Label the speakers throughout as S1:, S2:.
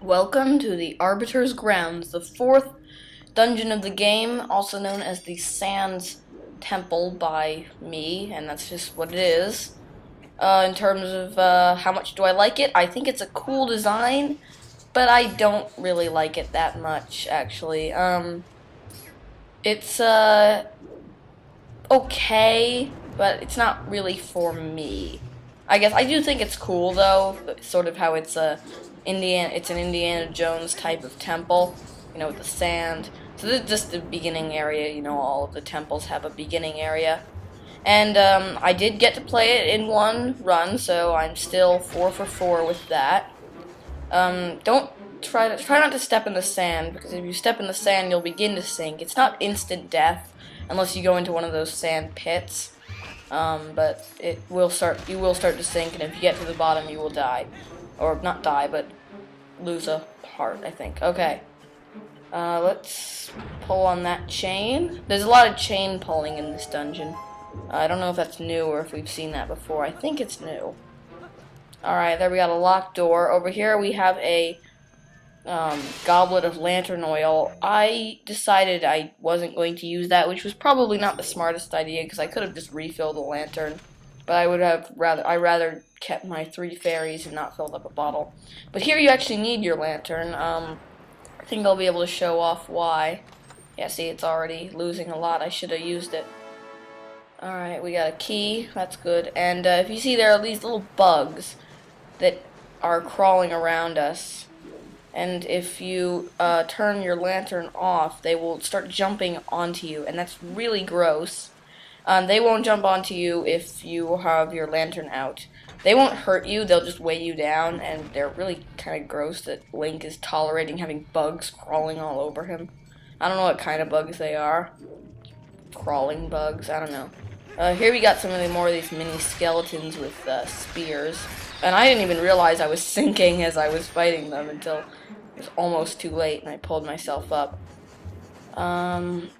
S1: Welcome to the Arbiters Grounds, the fourth dungeon of the game, also known as the Sands Temple by me, and that's just what it is. In terms of how much do I like it, I think it's a cool design, but I don't really like it that much, actually. It's okay, but it's not really for me. I guess I do think it's cool though, sort of how it's an Indiana Jones type of temple, with the sand. So this is just the beginning area, all of the temples have a beginning area. And I did get to play it in one run, so I'm still 4 for 4 with that. Don't try not to step in the sand, because if you step in the sand, you'll begin to sink. It's not instant death unless you go into one of those sand pits. But you will start to sink, and if you get to the bottom, you will die. Or not die, but lose a heart, I think. Okay. Let's pull on that chain. There's a lot of chain pulling in this dungeon. I don't know if that's new or if we've seen that before. I think it's new. Alright, there we got a locked door. Over here we have a goblet of lantern oil. I decided I wasn't going to use that, which was probably not the smartest idea because I could have just refilled the lantern, but I rather kept my 3 fairies and not filled up a bottle. But here you actually need your lantern. I think I'll be able to show off why. Yeah, see, it's already losing a lot. I should have used it. Alright, we got a key. That's good. And if you see, there are these little bugs that are crawling around us. And if you turn your lantern off, they will start jumping onto you, and that's really gross. They won't jump onto you if you have your lantern out. They won't hurt you, they'll just weigh you down, and they're really kind of gross that Link is tolerating having bugs crawling all over him. I don't know what kind of bugs they are. Crawling bugs, I don't know. Here we got more of these mini skeletons with spears. And I didn't even realize I was sinking as I was fighting them until it was almost too late and I pulled myself up. Alright.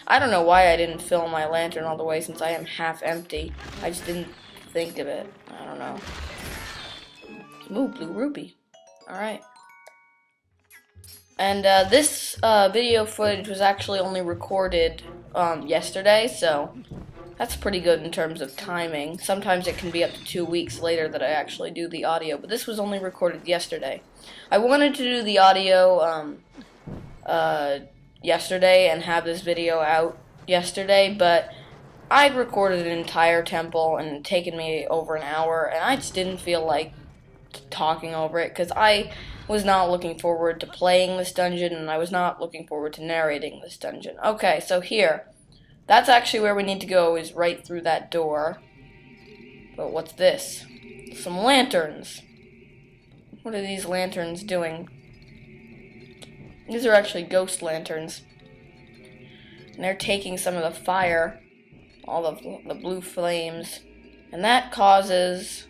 S1: I don't know why I didn't fill my lantern all the way since I am half empty. I just didn't think of it. I don't know. Ooh, blue rupee. Alright. And this video footage was actually only recorded yesterday, so that's pretty good in terms of timing. Sometimes it can be up to 2 weeks later that I actually do the audio, but this was only recorded yesterday. I wanted to do the audio yesterday and have this video out yesterday, but I'd recorded an entire temple and it had taken me over an hour, and I just didn't feel like talking over it because I was not looking forward to playing this dungeon, and I was not looking forward to narrating this dungeon. Okay, so here. That's actually where we need to go, is right through that door. But what's this? Some lanterns. What are these lanterns doing? These are actually ghost lanterns. And they're taking some of the fire, all of the blue flames. And that causes...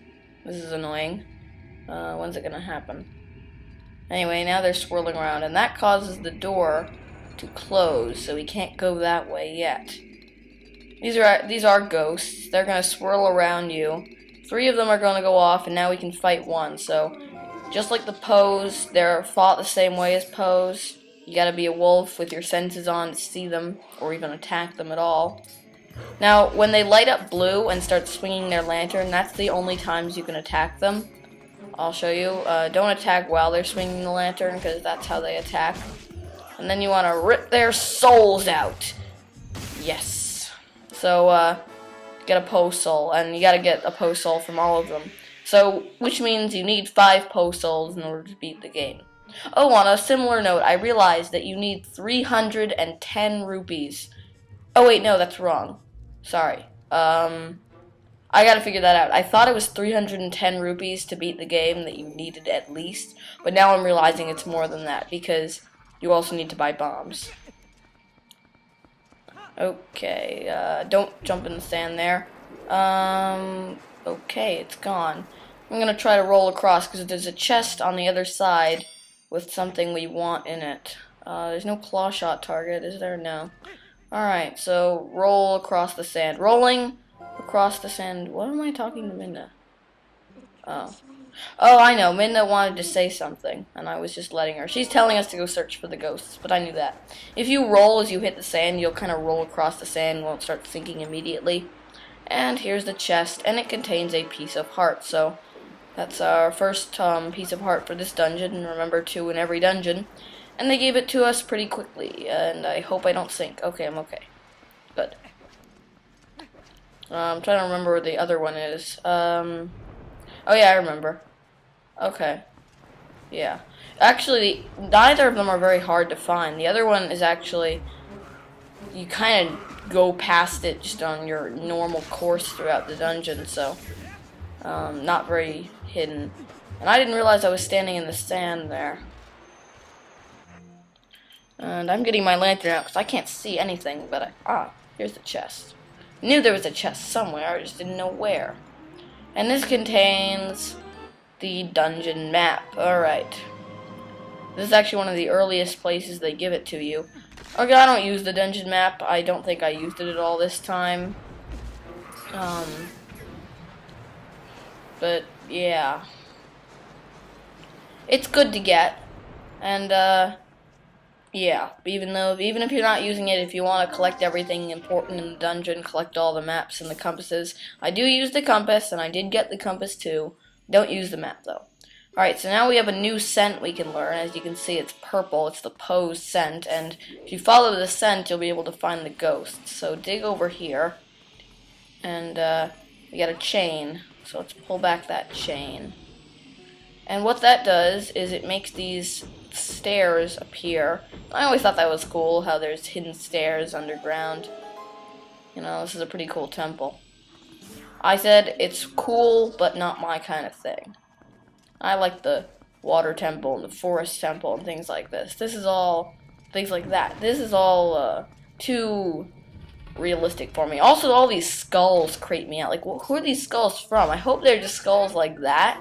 S1: This is annoying. When's it gonna happen? Anyway, now they're swirling around, and that causes the door to close, so we can't go that way yet. These are ghosts. They're gonna swirl around you. 3 of them are gonna go off, and now we can fight 1. So, just like the pose, they're fought the same way as pose. You gotta be a wolf with your senses on to see them, or even attack them at all. Now, when they light up blue and start swinging their lantern, that's the only times you can attack them. I'll show you. Don't attack while they're swinging the lantern, because that's how they attack. And then you want to rip their souls out. Yes. So, get a post soul, and you gotta get a post soul from all of them. So, which means you need 5 post souls in order to beat the game. Oh, on a similar note, I realized that you need 310 rupees. Oh wait, no, that's wrong. Sorry. I gotta figure that out. I thought it was 310 rupees to beat the game that you needed at least, but now I'm realizing it's more than that, because you also need to buy bombs. Okay, don't jump in the sand there. Okay, it's gone. I'm gonna try to roll across, because there's a chest on the other side with something we want in it. There's no claw shot target, is there? No. Alright, so roll across the sand. Rolling across the sand. What am I talking to Minda? Oh. Oh, I know. Midna wanted to say something, and I was just letting her. She's telling us to go search for the ghosts, but I knew that. If you roll as you hit the sand, you'll kind of roll across the sand and won't start sinking immediately. And here's the chest, and it contains a piece of heart, so that's our first piece of heart for this dungeon, and remember, 2 in every dungeon. And they gave it to us pretty quickly, and I hope I don't sink. Okay, I'm okay. Good. I'm trying to remember where the other one is. Oh yeah, I remember. Okay. Yeah. Actually, neither of them are very hard to find. The other one is actually, you kind of go past it just on your normal course throughout the dungeon, so not very hidden. And I didn't realize I was standing in the sand there. And I'm getting my lantern out because I can't see anything, but here's the chest. I knew there was a chest somewhere, I just didn't know where. And this contains the dungeon map. Alright. This is actually one of the earliest places they give it to you. Okay, I don't use the dungeon map. I don't think I used it at all this time. But, yeah. It's good to get. And, yeah, even if you're not using it, if you want to collect everything important in the dungeon, collect all the maps and the compasses. I do use the compass, and I did get the compass too. Don't use the map, though. Alright, so now we have a new scent we can learn. As you can see, it's purple. It's the Pose scent, and if you follow the scent, you'll be able to find the ghosts. So dig over here, and we got a chain. So let's pull back that chain. And what that does is it makes these stairs appear. I always thought that was cool, how there's hidden stairs underground. You know, this is a pretty cool temple. I said it's cool, but not my kind of thing. I like the water temple and the forest temple and things like this. This is all things like that. This is all too realistic for me. Also, all these skulls creep me out. Like, who are these skulls from? I hope they're just skulls like that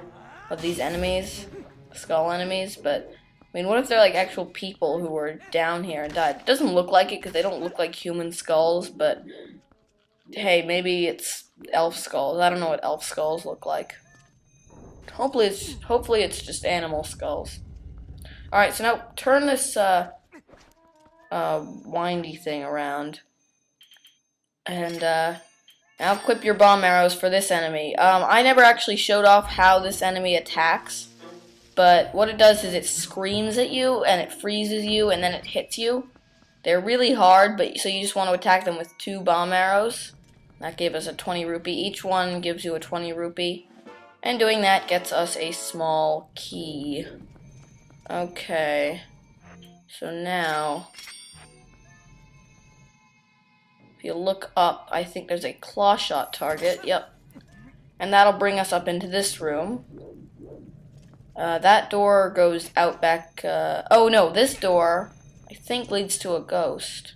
S1: of these enemies, skull enemies. But I mean, what if they're like actual people who were down here and died? It doesn't look like it because they don't look like human skulls. But hey, maybe it's elf skulls. I don't know what elf skulls look like. Hopefully it's just animal skulls. Alright, so now turn this windy thing around. And now equip your bomb arrows for this enemy. I never actually showed off how this enemy attacks, but what it does is it screams at you and it freezes you and then it hits you. They're really hard, but so you just want to attack them with 2 bomb arrows. That gave us a 20 rupee. Each one gives you a 20 rupee. And doing that gets us a small key. Okay. So now, if you look up, I think there's a claw shot target. Yep. And that'll bring us up into this room. That door goes out back. Oh no, this door, I think, leads to a ghost.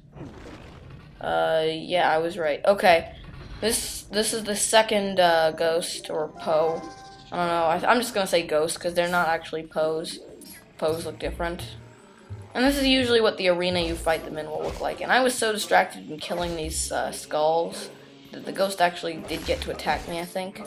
S1: Yeah, I was right. Okay. This is the second ghost, or Poe. I don't know. I'm just gonna say ghost because they're not actually Poes. Poes look different. And this is usually what the arena you fight them in will look like. And I was so distracted in killing these skulls that the ghost actually did get to attack me, I think.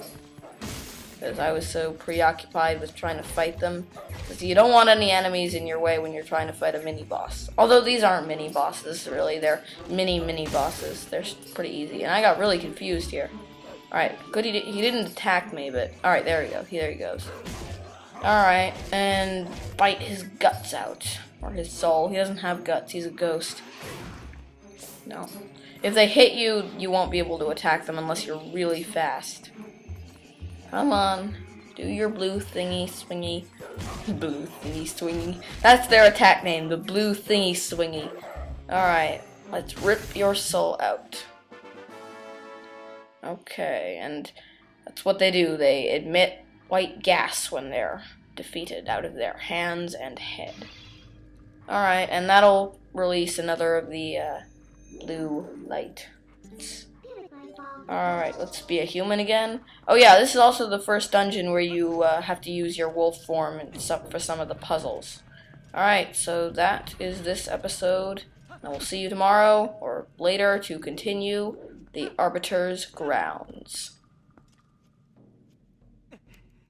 S1: Because I was so preoccupied with trying to fight them. Because you don't want any enemies in your way when you're trying to fight a mini-boss. Although these aren't mini-bosses, really. They're mini-bosses. They're pretty easy. And I got really confused here. Alright, good he didn't attack me, but... Alright, there we go. There he goes. Alright, and bite his guts out. Or his soul. He doesn't have guts. He's a ghost. No. If they hit you, you won't be able to attack them unless you're really fast. Come on. Do your blue thingy swingy. Blue thingy swingy. That's their attack name, the blue thingy swingy. Alright, let's rip your soul out. Okay, and that's what they do. They emit white gas when they're defeated out of their hands and head. Alright, and that'll release another of the blue light. Alright, let's be a human again. Oh yeah, this is also the first dungeon where you have to use your wolf form for some of the puzzles. Alright, so that is this episode. And we'll see you tomorrow or later to continue the Arbiters Grounds.